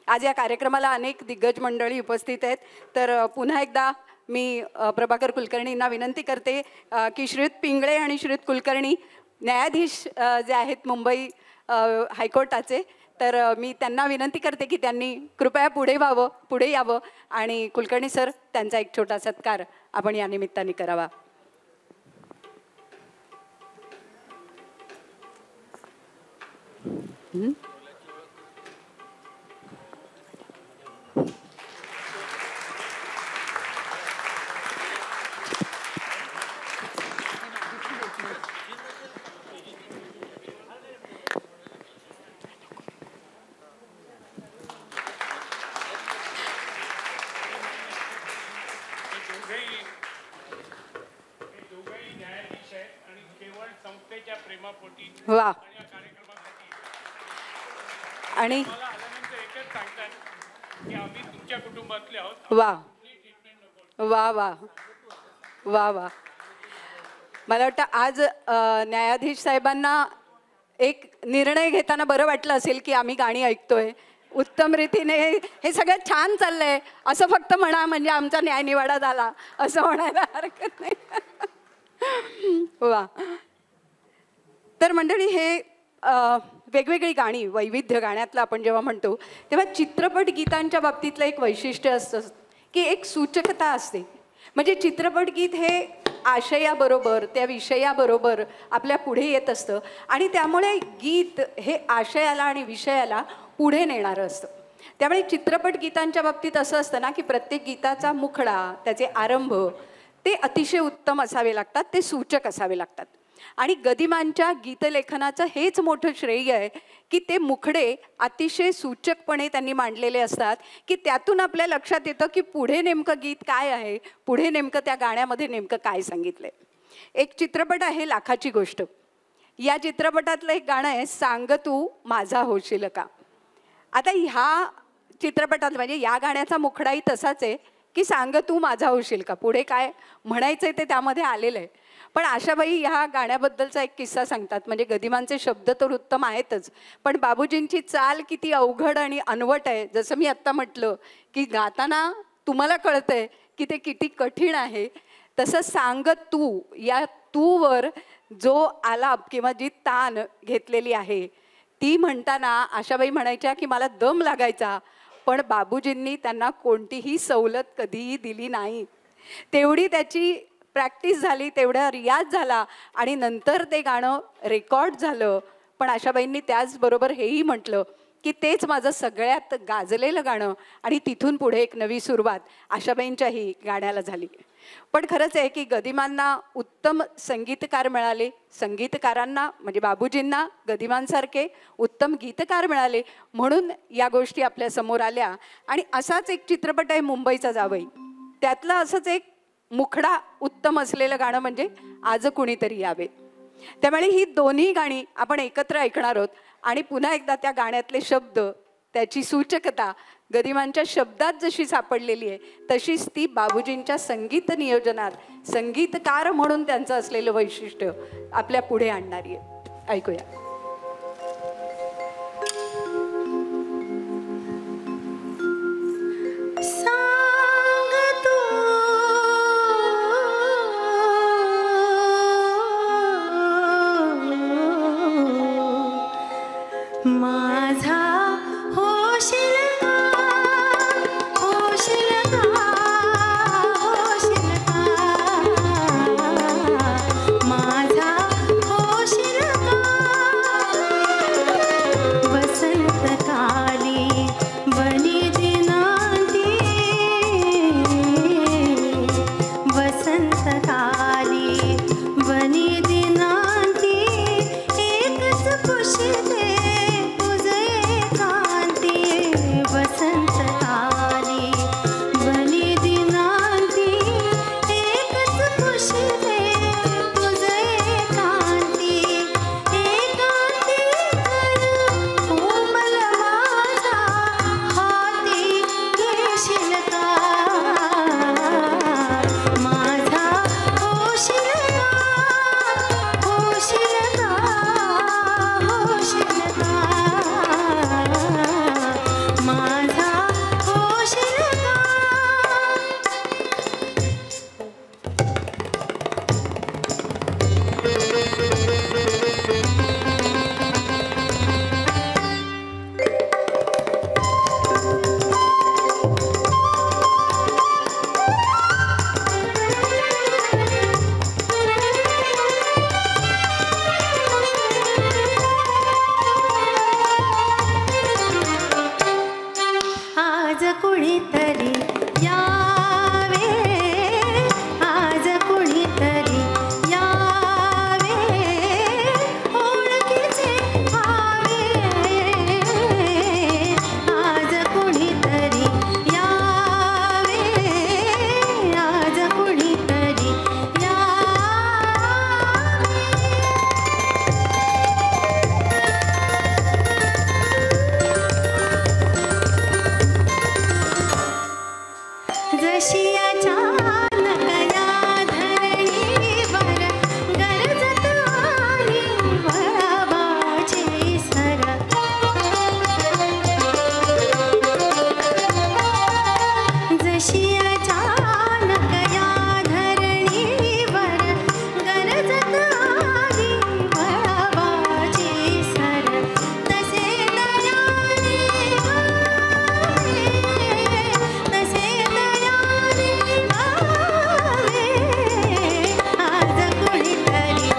आज या कार्यक्रमाला अनेक दिग्गज मंडळी उपस्थित आहेत, तर पुन्हा एकदा मी प्रभाकर कुलकर्णींना विनंती करते की श्रीयुत पिंगळे आणि श्रीयुत कुलकर्णी न्यायाधीश जे आहेत मुंबई हायकोर्टाचे, तर मी त्यांना विनंती करते की त्यांनी कृपया पुढे यावं आणि कुलकर्णी सर त्यांचा एक छोटा सत्कार आपण या निमित्ताने करावा. वा आणि वा वा वा वा वा मला वाटतं आज न्यायाधीश साहेबांना एक निर्णय घेताना बरं वाटलं असेल की आम्ही गाणी ऐकतोय उत्तम रीतीने, हे सगळं छान चाललंय असं फक्त म्हणा म्हणजे आमचा न्यायनिवाडा झाला असं म्हणायला हरकत नाही. वा. तर मंडळी हे वेगवेगळी गाणी, वैविध्य गाण्यातलं आपण जेव्हा म्हणतो तेव्हा चित्रपट गीतांच्या बाबतीतलं एक वैशिष्ट्य असतं की एक सूचकता असते. म्हणजे चित्रपट गीत हे आशयाबरोबर त्या विषयाबरोबर आपल्या पुढे येत असतं आणि त्यामुळे गीत हे आशयाला आणि विषयाला पुढे नेणारं असतं. त्यामुळे चित्रपट गीतांच्या बाबतीत असं असतं ना की प्रत्येक गीताचा मुखडा, त्याचे आरंभ ते अतिशय उत्तम असावे लागतात, ते सूचक असावे लागतात. आणि गदिमांच्या गीतलेखनाचं हेच मोठं श्रेय आहे की ते मुखडे अतिशय सूचकपणे त्यांनी मांडलेले असतात की त्यातून आपल्या लक्षात येतं की पुढे नेमकं गीत काय आहे, पुढे नेमकं त्या गाण्यामध्ये नेमकं काय सांगितलंय. एक चित्रपट आहे लाखाची गोष्ट. या चित्रपटातलं एक गाणं आहे सांग तू माझा होशील का. आता ह्या चित्रपटात म्हणजे या गाण्याचा मुखडाही तसाच आहे की सांग तू माझा होशील का. पुढे काय म्हणायचंय ते त्यामध्ये आलेलं आहे. पण आशाबाई ह्या गाण्याबद्दलचा एक किस्सा सांगतात. म्हणजे गदिमांचे शब्द तर उत्तम आहेतच, पण बाबूजींची चाल किती अवघड आणि अनवट आहे. जसं मी आत्ता म्हटलं की गाताना तुम्हाला कळतंय की ते किती कठीण आहे, तसं सांग तू या तूवर जो आलाप किंवा जी तान घेतलेली आहे ती म्हणताना आशाबाई म्हणायच्या की मला दम लागायचा, पण बाबूजींनी त्यांना कोणतीही सवलत कधीही दिली नाही. तेवढी त्याची प्रॅक्टिस झाली, तेवढा रियाज झाला आणि नंतर ते गाणं रेकॉर्ड झालं. पण आशाबाईंनी त्याचबरोबर हेही म्हटलं की तेच माझं सगळ्यात गाजलेलं गाणं आणि तिथून पुढे एक नवी सुरुवात आशाबाईंच्याही गाण्याला झाली. पण खरंच आहे की गदिमांना उत्तम संगीतकार मिळाले, संगीतकारांना म्हणजे बाबूजींना गदिमांसारखे उत्तम गीतकार मिळाले, म्हणून या गोष्टी आपल्या समोर आल्या. आणि असाच एक चित्रपट आहे मुंबईचा जावई. त्यातलं असंच एक मुखडा उत्तम असलेलं गाणं म्हणजे आज कुणीतरी यावे. त्यामुळे ही दोन्ही गाणी आपण एकत्र ऐकणार आहोत आणि पुन्हा एकदा त्या गाण्यातले शब्द, त्याची सूचकता गदिमांच्या शब्दात जशी सापडलेली आहे तशीच ती बाबूजींच्या संगीत नियोजनात संगीतकार म्हणून त्यांचं असलेलं वैशिष्ट्य आपल्या पुढे आणणारी आहे. ऐकूया. माझा होशील का, होशील का, होशील का, माझा होशील का. अचानक या धरणीवर गरजत आली वळवाची सर. जशी अचानक या धरणीवर गरजत आली वळवाची सर. तसे दयाने गावे, तसे दयाने गावे, आज कुणीतरी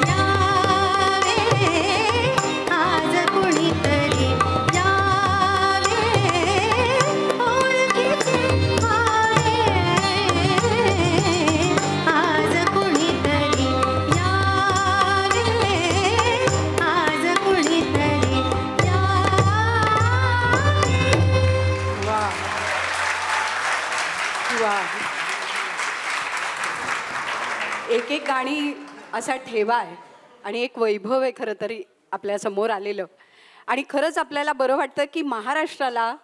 यावे, आज कुणीतरी यावे, ओळखीचे व्हावे, आज कुणीतरी यावे, आज कुणीतरी यावे. वा वा. एक एक गाणी असा ठेवा आहे आणि एक वैभव आहे खरं तरी आपल्या समोर आलेलं. आणि खरंच आपल्याला बरं वाटतं की महाराष्ट्राला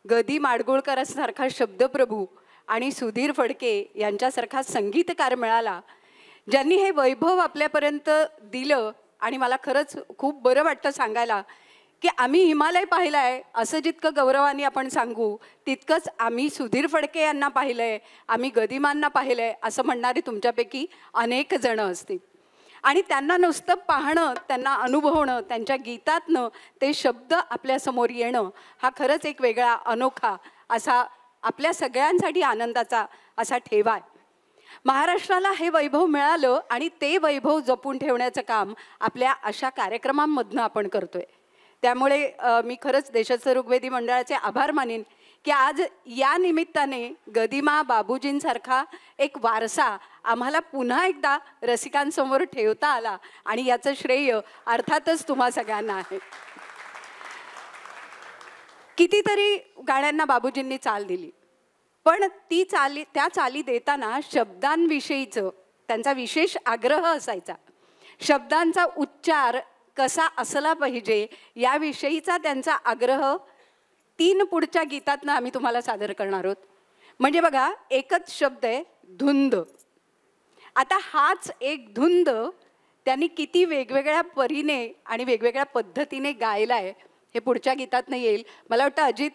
गदी माडगुळकरांसारखा शब्दप्रभू आणि सुधीर फडके यांच्यासारखा संगीतकार मिळाला, ज्यांनी हे वैभव आपल्यापर्यंत दिलं. आणि मला खरंच खूप बरं वाटतं सांगायला की आम्ही हिमालय पाहिलं आहे असं जितकं गौरवाने आपण सांगू, तितकंच आम्ही सुधीर फडके यांना पाहिलं आहे, आम्ही गदिमांना पाहिलं आहे असं म्हणणारी तुमच्यापैकी अनेक जणं असतील. आणि त्यांना नुसतं पाहणं, त्यांना अनुभवणं, त्यांच्या गीतातनं ते शब्द आपल्यासमोर येणं हा खरंच एक वेगळा अनोखा असा आपल्या सगळ्यांसाठी आनंदाचा असा ठेवा आहे. महाराष्ट्राला हे वैभव मिळालं आणि ते वैभव जपून ठेवण्याचं काम आपल्या अशा कार्यक्रमांमधनं आपण करतोय. त्यामुळे मी खरंच देशाचं ऋग्वेदी मंडळाचे आभार मानेन की आज या निमित्ताने गदिमा बाबूजींसारखा एक वारसा आम्हाला पुन्हा एकदा रसिकांसमोर ठेवता आला आणि याचं श्रेय अर्थातच तुम्हा सगळ्यांना आहे. कितीतरी गाण्यांना बाबूजींनी चाल दिली, पण त्या चाली देताना शब्दांविषयीचं त्यांचा विशेष आग्रह असायचा. शब्दांचा उच्चार कसा असला पाहिजे याविषयीचा त्यांचा आग्रह 3 पुढच्या गीतातनं आम्ही तुम्हाला सादर करणार आहोत. म्हणजे बघा, एकच शब्द आहे धुंद. आता हाच एक धुंद त्यांनी किती वेगवेगळ्या परीने आणि वेगवेगळ्या पद्धतीने गायला आहे हे पुढच्या गीतातनं येईल. मला वाटतं अजित,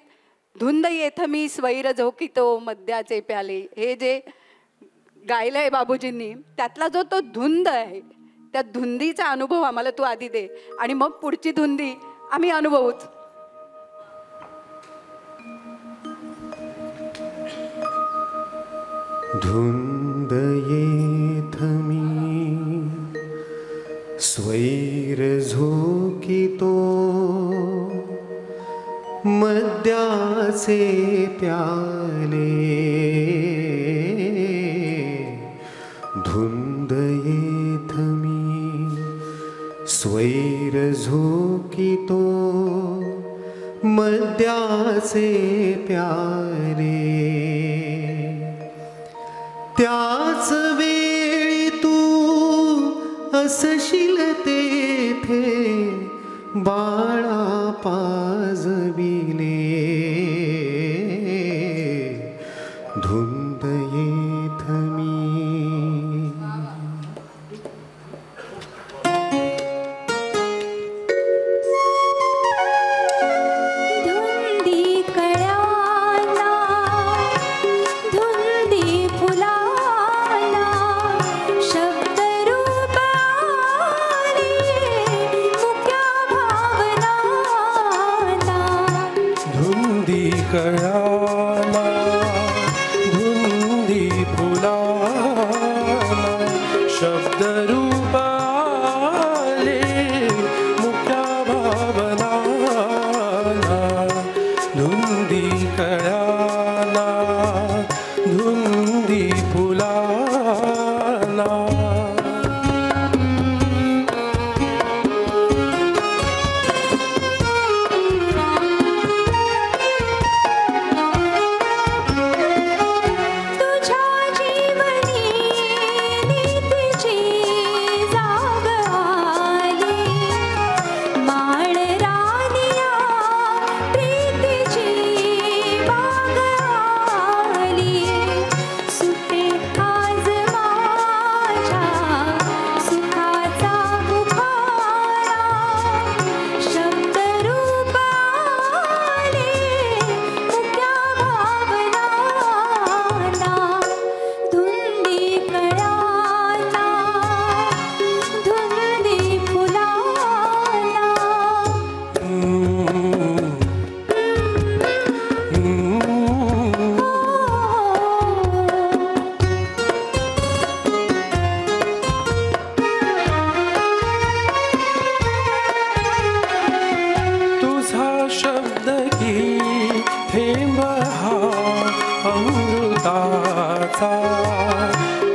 धुंद येथ मी स्वैर झोकितो मद्याचे प्याले, हे जे गायलं आहे बाबूजींनी, त्यातला जो तो धुंद आहे त्या धुंदीचा अनुभव आम्हाला तू आधी दे आणि मग पुढची धुंदी आम्ही अनुभवूच. धुंद येथ मी स्वैर झोकितो मद्याचे प्याले. धुंद येथ मी स्वैर झोकितो मद्याचे प्याले. त्याच वेळी तू असशील तेथे बाळा पाजविले. धुंद येथ मी. धुंदी कळ्याला धुंदी फुलाला शब्दरूप आले मुक्या भावनाला. धुंदी कळाला धुंदी फुलाला शब्दरूप आले मुक्या भावनाला. धुंदी कळाला धुंदी फुलाला. तुझ्या जीवनी नीतीची जाग आली माळ रानिया प्रीतीची बाग आली. सुट्या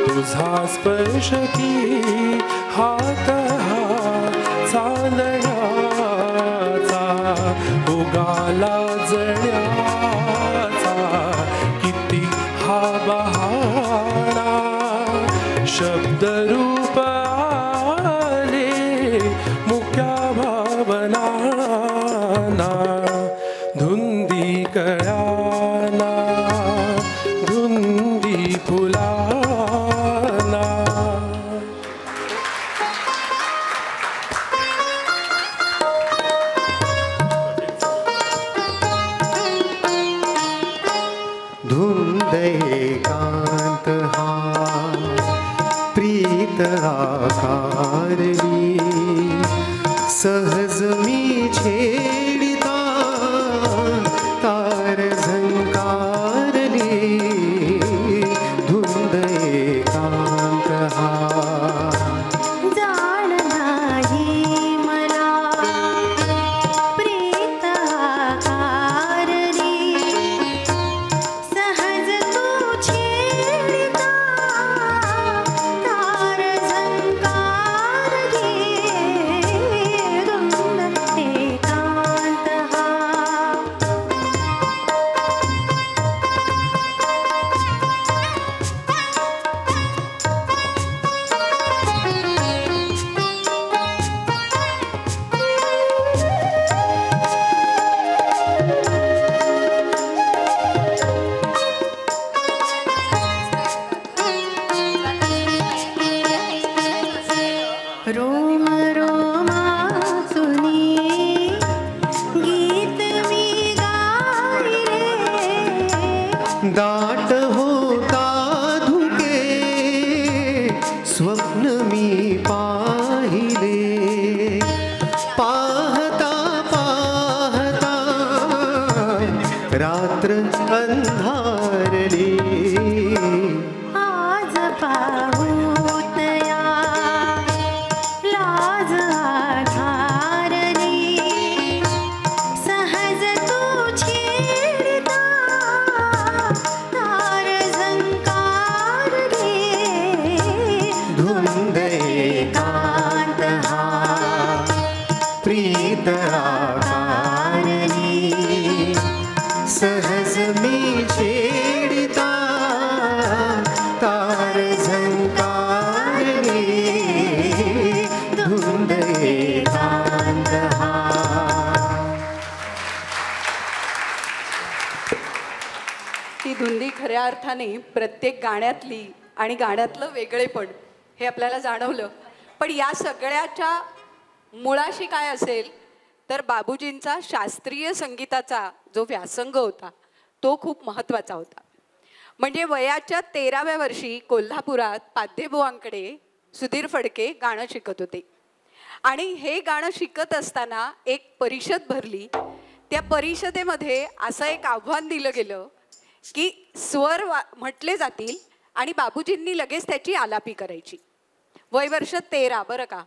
तुझा स्पर्श की हात हा चांदण्याचा उगाला जण्याचा किती हा बहाणा शब्दरूप आले मुक्या भावनाना धुंदी कळ्याना धुंदी फुलाना. धुंद एकांत हा प्रीत आकारली सहज मी छेडिता तार झंकारली. धुंद एकांत हा जाण नाही मला प्रीत आकारली सहज तू छेडिता तार झंकारली. धुंद एकांत हा रोम रोमासुनी गीत मी गायले दाट होता धुके स्वप्न मी पाहिले. पाहता पाहता रात्र अंधारली. आज पाहूतया लाज आधारली सहज तू छेडिता तार झंकारली. धुंद एकांत हा प्रीत आकारली सहज मी छेडिता तार झंकारली. धुंद एकांत हा. ती धुंदी खऱ्या अर्थाने प्रत्येक गाण्यातली आणि गाण्यातलं वेगळेपण हे आपल्याला जाणवलं. पण या सगळ्याच्या मुळाशी काय असेल तर बाबूजींचा शास्त्रीय संगीताचा जो व्यासंग होता तो खूप महत्त्वाचा होता. म्हणजे वयाच्या 13व्या वर्षी कोल्हापुरात पाध्येबुवांकडे सुधीर फडके गाणं शिकत होते आणि हे गाणं शिकत असताना एक परिषद भरली. त्या परिषदेमध्ये असं एक आव्हान दिलं गेलं की स्वर म्हटले जातील आणि बाबूजींनी लगेच त्याची आलापी करायची. वय वर्ष 13 बरं का.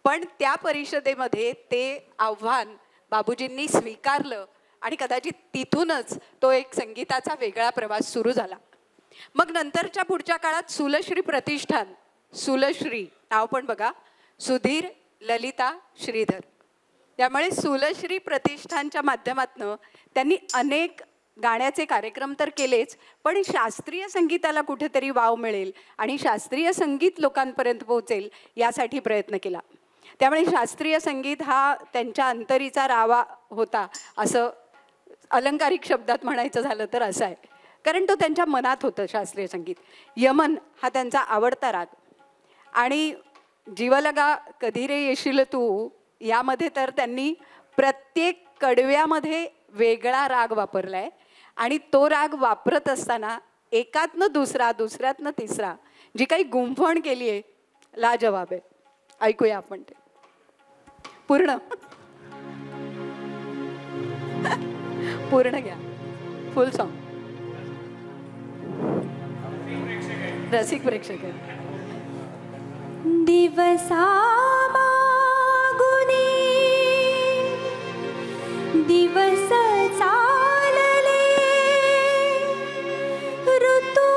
पण त्या परिषदेमध्ये ते आव्हान बाबूजींनी स्वीकारलं आणि कदाचित तिथूनच तो एक संगीताचा वेगळा प्रवास सुरू झाला. मग नंतरच्या पुढच्या काळात सुलश्री प्रतिष्ठान, सुलश्री नाव पण बघा, सुधीर, ललिता, श्रीधर. त्यामुळे सुलश्री प्रतिष्ठानच्या माध्यमातून त्यांनी अनेक गाण्याचे कार्यक्रम तर केलेच, पण शास्त्रीय संगीताला कुठेतरी वाव मिळेल आणि शास्त्रीय संगीत लोकांपर्यंत पोहोचेल यासाठी प्रयत्न केला. त्यामुळे शास्त्रीय संगीत हा त्यांच्या अंतरीचा रावा होता असं अलंकारिक शब्दात म्हणायचं झालं तर असं आहे. कारण तो त्यांच्या मनात होतं शास्त्रीय संगीत. यमन हा त्यांचा आवडता राग आणि जीवलगा कधी रे येशील तू यामध्ये तर त्यांनी प्रत्येक कडव्यामध्ये वेगळा राग वापरलाय आणि तो राग वापरत असताना एकातनं दुसरा, दुसऱ्यातनं तिसरा जी काही गुंफण केली आहे लाजवाब आहे. ऐकूया आपण ते पूर्ण पूर्ण घ्या, फुल सॉन्ग. रसिक प्रेक्षक दिवसा मागुनी दिवस चालले ऋतू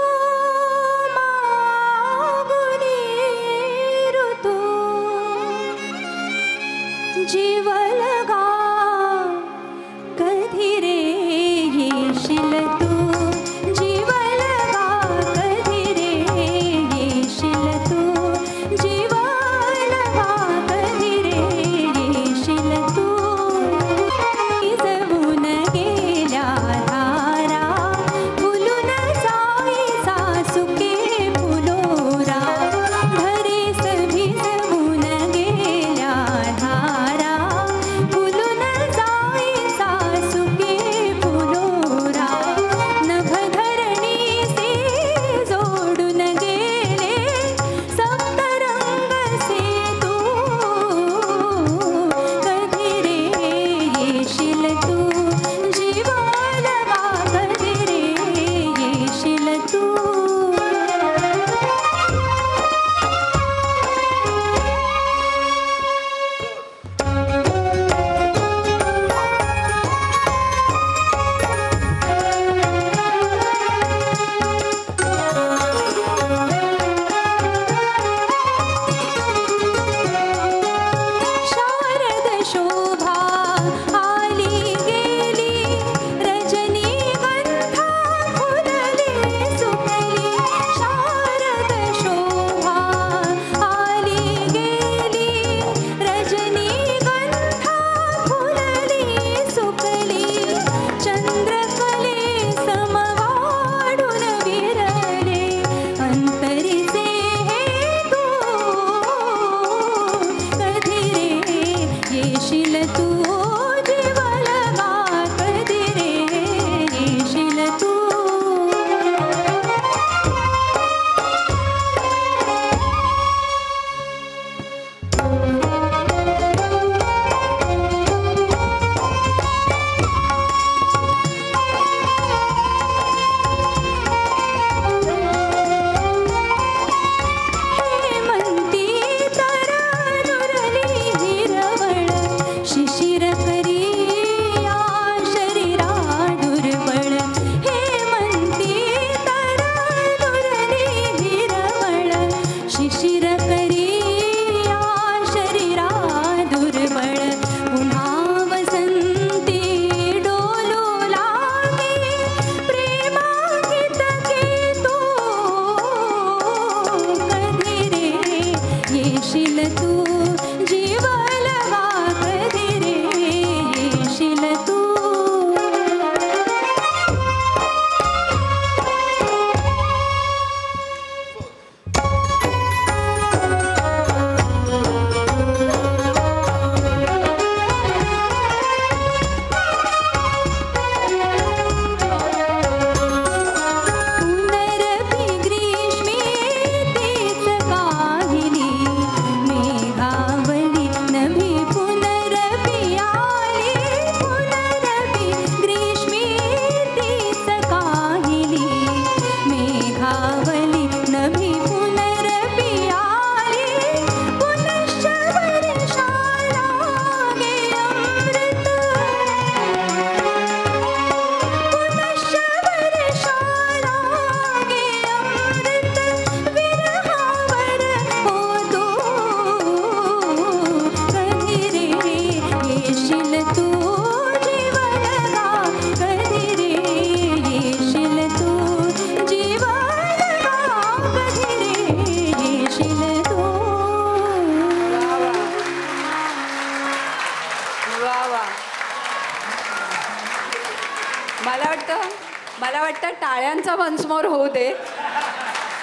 टाळ्यांचा वन्समोर होऊ दे,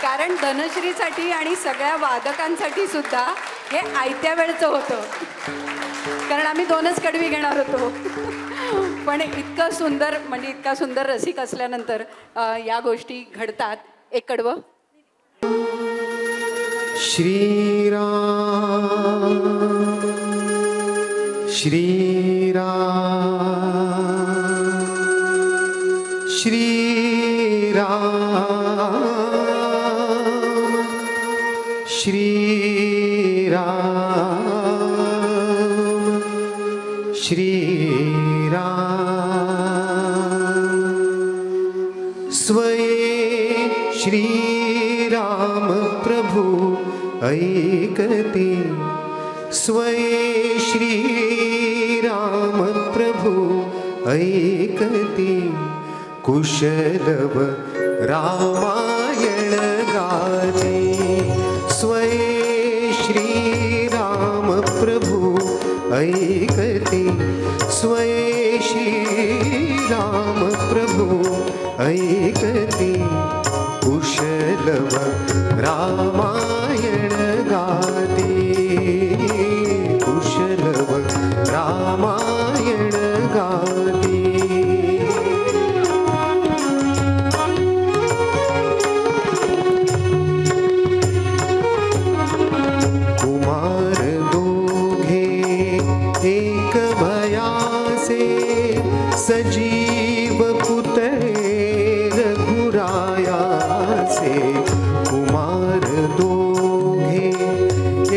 कारण धनश्रीसाठी आणि सगळ्या वादकांसाठी सुद्धा हे आयत्या वेळचं होतं, कारण आम्ही 2च कडवी घेणार होतो. पण इतकं सुंदर, म्हणजे इतका सुंदर रसिक असल्यानंतर या गोष्टी घडतात. एक कडवं. श्रीराम श्रीराम श्रीराम श्रीराम श्रीराम स्वये श्रीराम प्रभु ऐकते, स्वये श्रीराम प्रभु ऐकते, कुशलव रामायण गाते. स्वये श्रीराम प्रभु ऐकते, स्वये श्रीराम प्रभु ऐकते, कुशलव रामायण गाते, कुशलव रामायण गाते. कुमार दोघे एक भयासे, सजीव पुतळे रघुरायासे. कुमार दोघे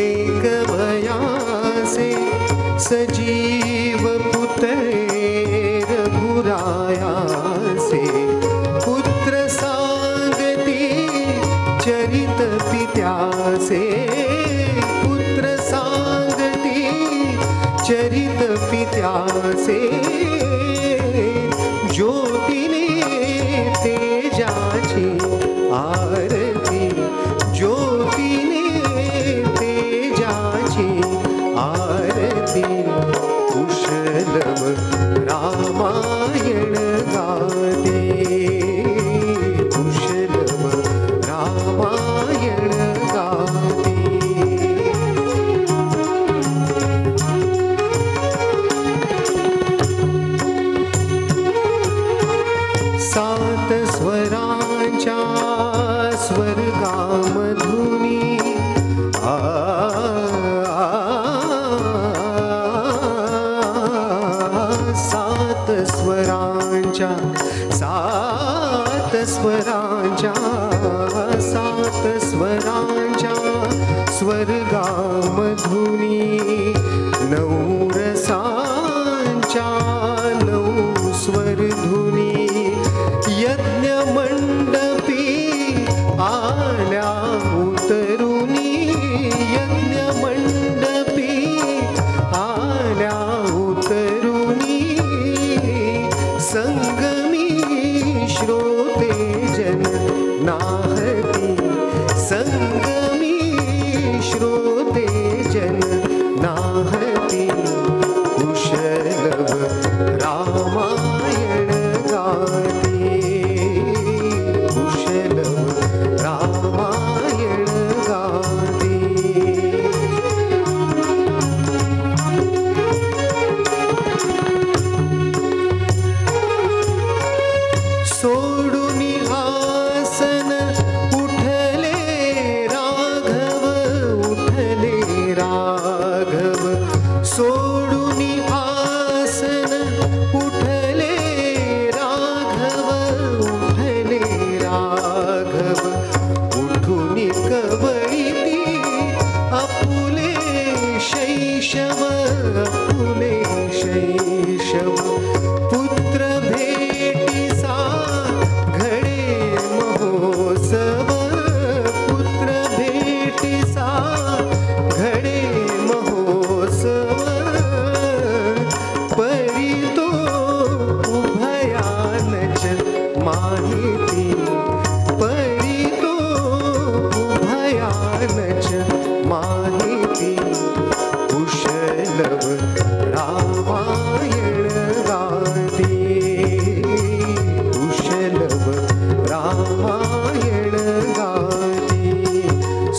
एक भयासे, सजीव पुतळे रघुरायासे. पुत्र सांगती चरित पित्यासे, पुत्र सांगती चरित पित्यासे. ज्योतीने तेजाची आरती, ज्योतीने तेजाची आरती, कुशलव रामायण गाते, कुशलव रामायण गाते. सात स्वरांच्या स्वर्गामधुनी सात स्वरांच्या स्वर्गामधुनी, 9 रसांच्या 9 स्वरधुनी. यज्ञ मंडपी आल्या उतरुनी, यज्ञ मंडपी आल्या उतरुनी. संगमी श्रोते जन नाहती, संगमी श्रोते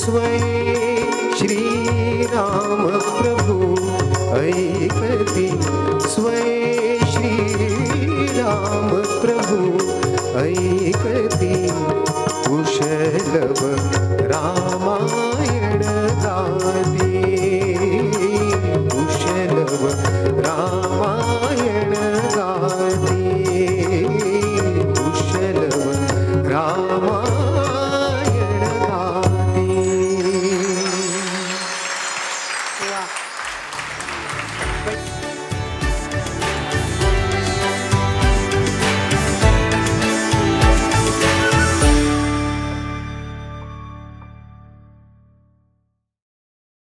स्वये श्रीराम प्रभु ऐकती स्वये श्रीराम प्रभु ऐकती कुशलव रामा